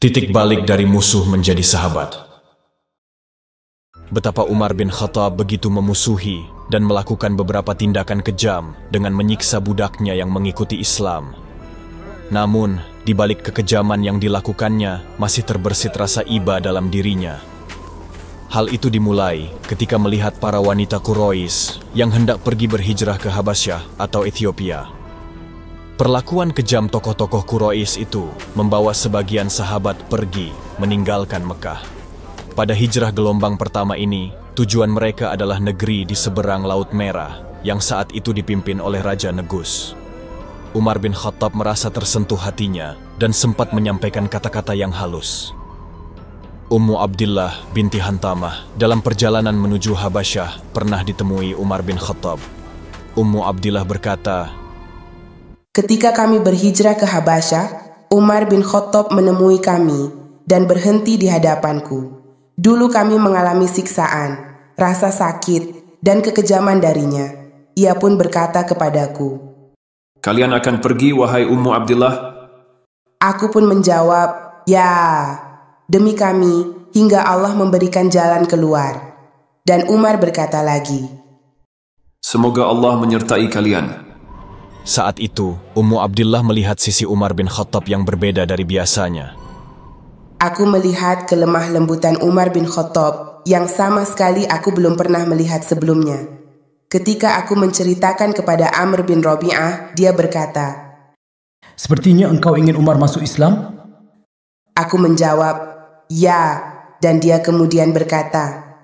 Titik balik dari musuh menjadi sahabat. Betapa Umar bin Khattab begitu memusuhi dan melakukan beberapa tindakan kejam dengan menyiksa budaknya yang mengikuti Islam. Namun, di balik kekejaman yang dilakukannya, masih terbersit rasa iba dalam dirinya. Hal itu dimulai ketika melihat para wanita Quraisy yang hendak pergi berhijrah ke Habasyah atau Ethiopia. Perlakuan kejam tokoh-tokoh Quraisy itu membawa sebagian sahabat pergi meninggalkan Mekah. Pada hijrah gelombang pertama ini, tujuan mereka adalah negeri di seberang Laut Merah yang saat itu dipimpin oleh Raja Negus. Umar bin Khattab merasa tersentuh hatinya dan sempat menyampaikan kata-kata yang halus. Ummu Abdillah binti Hantamah dalam perjalanan menuju Habasyah pernah ditemui Umar bin Khattab. Ummu Abdillah berkata, "Ketika kami berhijrah ke Habasyah, Umar bin Khattab menemui kami dan berhenti di hadapanku. Dulu kami mengalami siksaan, rasa sakit, dan kekejaman darinya. Ia pun berkata kepadaku, 'Kalian akan pergi, wahai Ummu Abdillah?' Aku pun menjawab, 'Ya, demi kami hingga Allah memberikan jalan keluar.' Dan Umar berkata lagi, 'Semoga Allah menyertai kalian.' Saat itu, Ummu Abdillah melihat sisi Umar bin Khattab yang berbeda dari biasanya. Aku melihat kelemah lembutan Umar bin Khattab yang sama sekali aku belum pernah melihat sebelumnya. Ketika aku menceritakan kepada Amr bin Rabi'ah, dia berkata, 'Sepertinya engkau ingin Umar masuk Islam?' Aku menjawab, 'Ya,' dan dia kemudian berkata,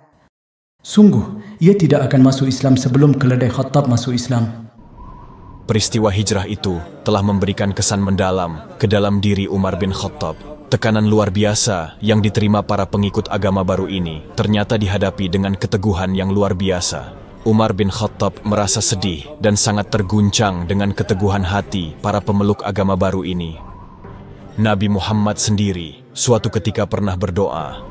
'Sungguh, ia tidak akan masuk Islam sebelum keledai Khattab masuk Islam.' Peristiwa hijrah itu telah memberikan kesan mendalam ke dalam diri Umar bin Khattab. Tekanan luar biasa yang diterima para pengikut agama baru ini ternyata dihadapi dengan keteguhan yang luar biasa. Umar bin Khattab merasa sedih dan sangat terguncang dengan keteguhan hati para pemeluk agama baru ini. Nabi Muhammad sendiri suatu ketika pernah berdoa,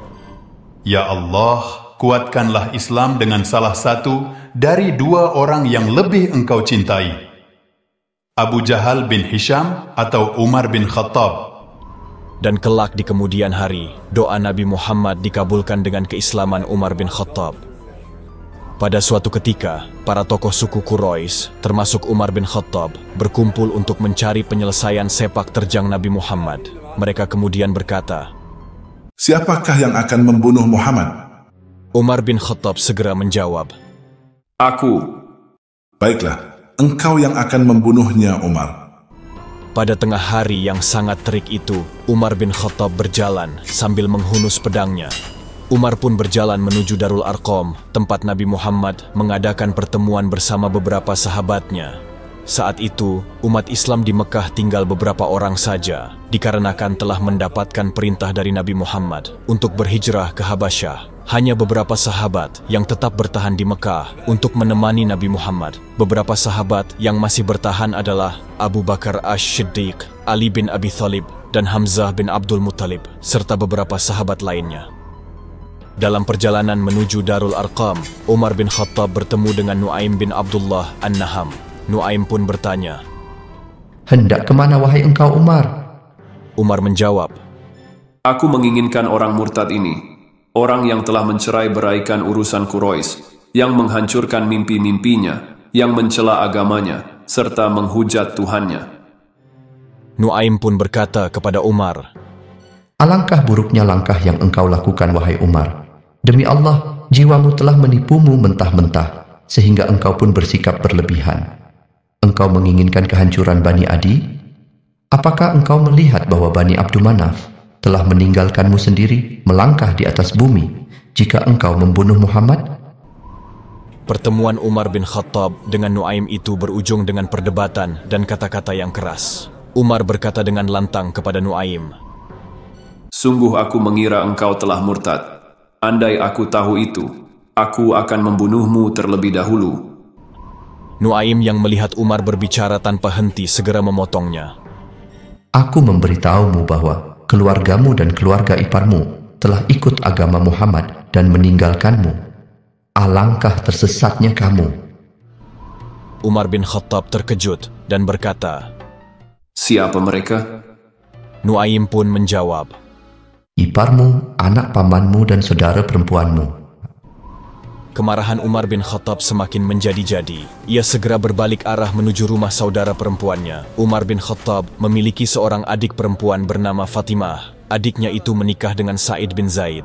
"Ya Allah, kuatkanlah Islam dengan salah satu dari dua orang yang lebih engkau cintai, Abu Jahal bin Hisham atau Umar bin Khattab." Dan kelak di kemudian hari, doa Nabi Muhammad dikabulkan dengan keislaman Umar bin Khattab. Pada suatu ketika, para tokoh suku Quraisy, termasuk Umar bin Khattab, berkumpul untuk mencari penyelesaian sepak terjang Nabi Muhammad. Mereka kemudian berkata, "Siapakah yang akan membunuh Muhammad?" Umar bin Khattab segera menjawab, "Aku." "Baiklah, engkau yang akan membunuhnya, Umar." Pada tengah hari yang sangat terik itu, Umar bin Khattab berjalan sambil menghunus pedangnya. Umar pun berjalan menuju Darul Arqam, tempat Nabi Muhammad mengadakan pertemuan bersama beberapa sahabatnya. Saat itu, umat Islam di Mekah tinggal beberapa orang saja, dikarenakan telah mendapatkan perintah dari Nabi Muhammad untuk berhijrah ke Habasyah. Hanya beberapa sahabat yang tetap bertahan di Mekah untuk menemani Nabi Muhammad. Beberapa sahabat yang masih bertahan adalah Abu Bakar Ash-Shiddiq, Ali bin Abi Thalib, dan Hamzah bin Abdul Muttalib, serta beberapa sahabat lainnya. Dalam perjalanan menuju Darul Arqam, Umar bin Khattab bertemu dengan Nuaim bin Abdullah An-Naham. Nuaim pun bertanya, "Hendak kemana wahai engkau Umar?" Umar menjawab, "Aku menginginkan orang murtad ini, orang yang telah mencerai-beraikan urusan Quraisy, yang menghancurkan mimpi-mimpinya, yang mencela agamanya, serta menghujat Tuhannya." Nuaim pun berkata kepada Umar, "Alangkah buruknya langkah yang engkau lakukan wahai Umar. Demi Allah, jiwamu telah menipumu mentah-mentah, sehingga engkau pun bersikap berlebihan. Engkau menginginkan kehancuran Bani Adi? Apakah engkau melihat bahwa Bani Abdul Manaf telah meninggalkanmu sendiri melangkah di atas bumi jika engkau membunuh Muhammad?" Pertemuan Umar bin Khattab dengan Nuaim itu berujung dengan perdebatan dan kata-kata yang keras. Umar berkata dengan lantang kepada Nuaim, "Sungguh aku mengira engkau telah murtad. Andai aku tahu itu, aku akan membunuhmu terlebih dahulu." Nuaim yang melihat Umar berbicara tanpa henti segera memotongnya. "Aku memberitahumu bahwa keluargamu dan keluarga iparmu telah ikut agama Muhammad dan meninggalkanmu. Alangkah tersesatnya kamu." Umar bin Khattab terkejut dan berkata, "Siapa mereka?" Nuaim pun menjawab, iparmu, anak pamanmu, dan saudara perempuanmu. Kemarahan Umar bin Khattab semakin menjadi-jadi. Ia segera berbalik arah menuju rumah saudara perempuannya. Umar bin Khattab memiliki seorang adik perempuan bernama Fatimah. Adiknya itu menikah dengan Sa'id bin Zaid.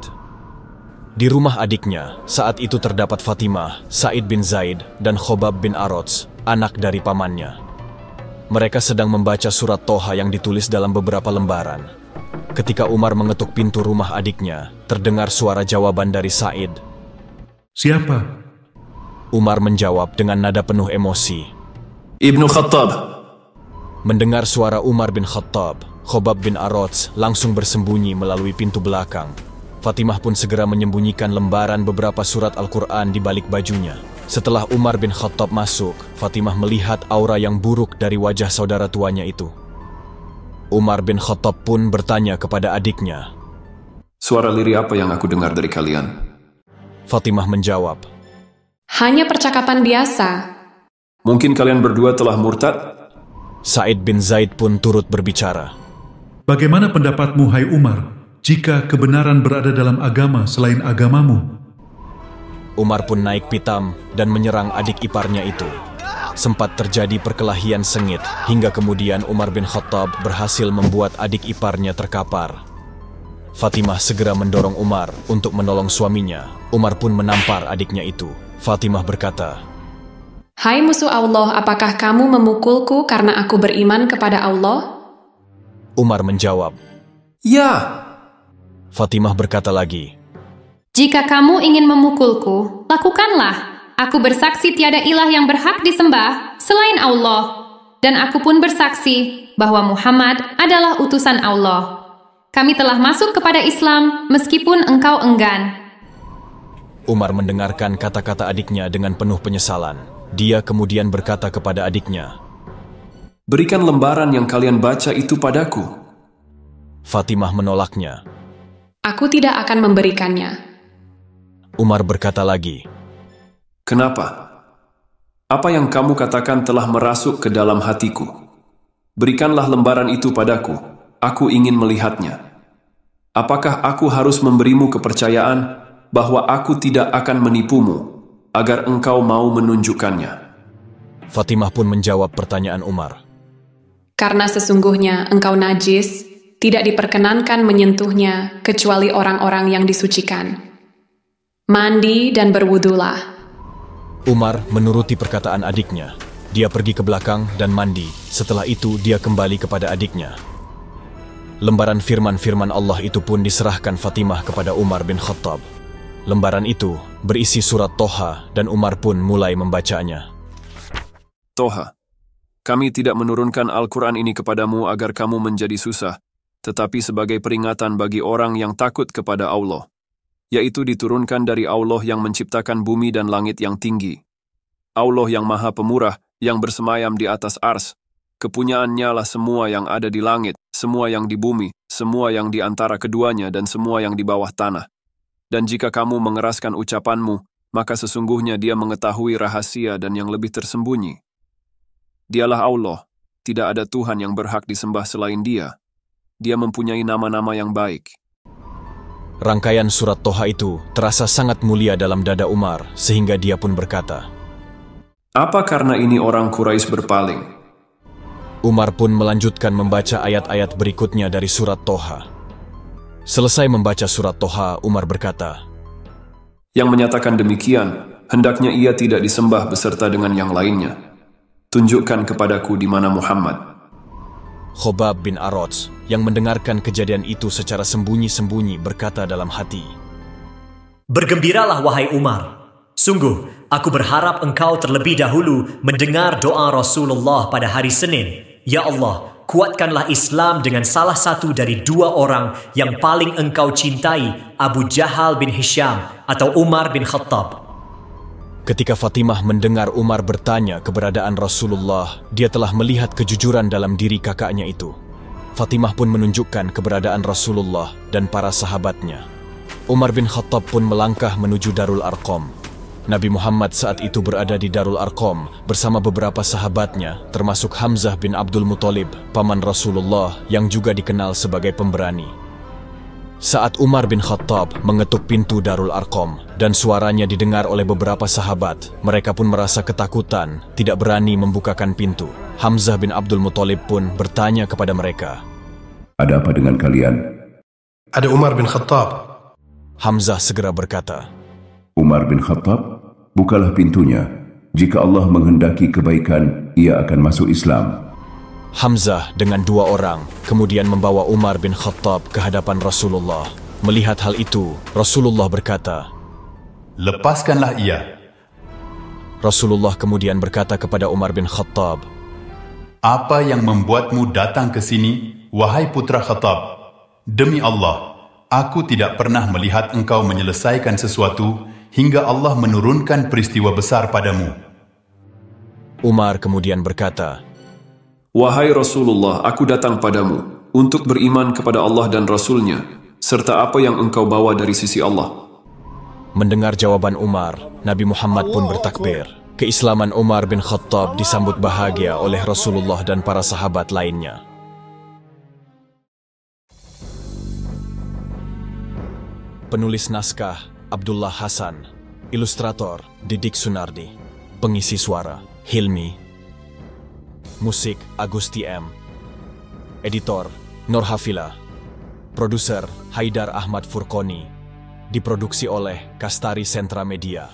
Di rumah adiknya, saat itu terdapat Fatimah, Sa'id bin Zaid, dan Khobab bin Arots, anak dari pamannya. Mereka sedang membaca surat Toha yang ditulis dalam beberapa lembaran. Ketika Umar mengetuk pintu rumah adiknya, terdengar suara jawaban dari Sa'id. Siapa? Umar menjawab dengan nada penuh emosi. Ibnu Khattab. Mendengar suara Umar bin Khattab, Khobab bin Arots langsung bersembunyi melalui pintu belakang. Fatimah pun segera menyembunyikan lembaran beberapa surat Al-Quran di balik bajunya. Setelah Umar bin Khattab masuk, Fatimah melihat aura yang buruk dari wajah saudara tuanya itu. Umar bin Khattab pun bertanya kepada adiknya, Suara lirih apa yang aku dengar dari kalian? Fatimah menjawab, Hanya percakapan biasa. Mungkin kalian berdua telah murtad? Sa'id bin Zaid pun turut berbicara. Bagaimana pendapatmu, hai Umar, jika kebenaran berada dalam agama selain agamamu? Umar pun naik pitam dan menyerang adik iparnya itu. Sempat terjadi perkelahian sengit, hingga kemudian Umar bin Khattab berhasil membuat adik iparnya terkapar. Fatimah segera mendorong Umar untuk menolong suaminya. Umar pun menampar adiknya itu. Fatimah berkata, Hai musuh Allah, apakah kamu memukulku karena aku beriman kepada Allah? Umar menjawab, Ya. Fatimah berkata lagi, Jika kamu ingin memukulku, lakukanlah. Aku bersaksi tiada ilah yang berhak disembah selain Allah. Dan aku pun bersaksi bahwa Muhammad adalah utusan Allah. Kami telah masuk kepada Islam meskipun engkau enggan. Umar mendengarkan kata-kata adiknya dengan penuh penyesalan. Dia kemudian berkata kepada adiknya, Berikan lembaran yang kalian baca itu padaku. Fatimah menolaknya. Aku tidak akan memberikannya. Umar berkata lagi, Kenapa? Apa yang kamu katakan telah merasuk ke dalam hatiku. Berikanlah lembaran itu padaku. Aku ingin melihatnya. Apakah aku harus memberimu kepercayaan bahwa aku tidak akan menipumu agar engkau mau menunjukkannya? Fatimah pun menjawab pertanyaan Umar. Karena sesungguhnya engkau najis, tidak diperkenankan menyentuhnya kecuali orang-orang yang disucikan. Mandi dan berwudulah. Umar menuruti perkataan adiknya. Dia pergi ke belakang dan mandi. Setelah itu dia kembali kepada adiknya. Lembaran firman-firman Allah itu pun diserahkan Fatimah kepada Umar bin Khattab. Lembaran itu berisi surat Toha dan Umar pun mulai membacanya. Toha, kami tidak menurunkan Al-Quran ini kepadamu agar kamu menjadi susah, tetapi sebagai peringatan bagi orang yang takut kepada Allah, yaitu diturunkan dari Allah yang menciptakan bumi dan langit yang tinggi. Allah yang maha pemurah, yang bersemayam di atas ars. Kepunyaannya lah semua yang ada di langit, semua yang di bumi, semua yang di antara keduanya, dan semua yang di bawah tanah. Dan jika kamu mengeraskan ucapanmu, maka sesungguhnya Dia mengetahui rahasia dan yang lebih tersembunyi. Dialah Allah, tidak ada Tuhan yang berhak disembah selain Dia. Dia mempunyai nama-nama yang baik. Rangkaian surat Toha itu terasa sangat mulia dalam dada Umar, sehingga dia pun berkata, Apa karena ini orang Quraisy berpaling? Umar pun melanjutkan membaca ayat-ayat berikutnya dari surat Toha. Selesai membaca surat Toha, Umar berkata, Yang menyatakan demikian, hendaknya ia tidak disembah beserta dengan yang lainnya. Tunjukkan kepadaku di mana Muhammad. Khobab bin Arots yang mendengarkan kejadian itu secara sembunyi-sembunyi berkata dalam hati, Bergembiralah wahai Umar. Sungguh, aku berharap engkau terlebih dahulu mendengar doa Rasulullah pada hari Senin. Ya Allah, kuatkanlah Islam dengan salah satu dari dua orang yang paling engkau cintai, Abu Jahal bin Hisham atau Umar bin Khattab. Ketika Fatimah mendengar Umar bertanya keberadaan Rasulullah, dia telah melihat kejujuran dalam diri kakaknya itu. Fatimah pun menunjukkan keberadaan Rasulullah dan para sahabatnya. Umar bin Khattab pun melangkah menuju Darul Arqam. Nabi Muhammad saat itu berada di Darul Arqam bersama beberapa sahabatnya, termasuk Hamzah bin Abdul Muthalib, paman Rasulullah yang juga dikenal sebagai pemberani. Saat Umar bin Khattab mengetuk pintu Darul Arqam dan suaranya didengar oleh beberapa sahabat, mereka pun merasa ketakutan, tidak berani membukakan pintu. Hamzah bin Abdul Muthalib pun bertanya kepada mereka, "Ada apa dengan kalian?" "Ada Umar bin Khattab." Hamzah segera berkata, "Umar bin Khattab? Bukalah pintunya. Jika Allah menghendaki kebaikan, ia akan masuk Islam." Hamzah dengan 2 orang kemudian membawa Umar bin Khattab ke hadapan Rasulullah. Melihat hal itu, Rasulullah berkata, "Lepaskanlah ia." Rasulullah kemudian berkata kepada Umar bin Khattab, "Apa yang membuatmu datang ke sini, wahai putra Khattab? Demi Allah, aku tidak pernah melihat engkau menyelesaikan sesuatu hingga Allah menurunkan peristiwa besar padamu." Umar kemudian berkata, "Wahai Rasulullah, aku datang padamu untuk beriman kepada Allah dan Rasul-Nya, serta apa yang engkau bawa dari sisi Allah." Mendengar jawaban Umar, Nabi Muhammad pun bertakbir. Keislaman Umar bin Khattab disambut bahagia oleh Rasulullah dan para sahabat lainnya. Penulis naskah Abdullah Hasan, ilustrator Didik Sunardi, pengisi suara Hilmi, musik Agusti M, editor Nur Hafila, produser Haidar Ahmad Furqoni, diproduksi oleh Kastari Sentra Media.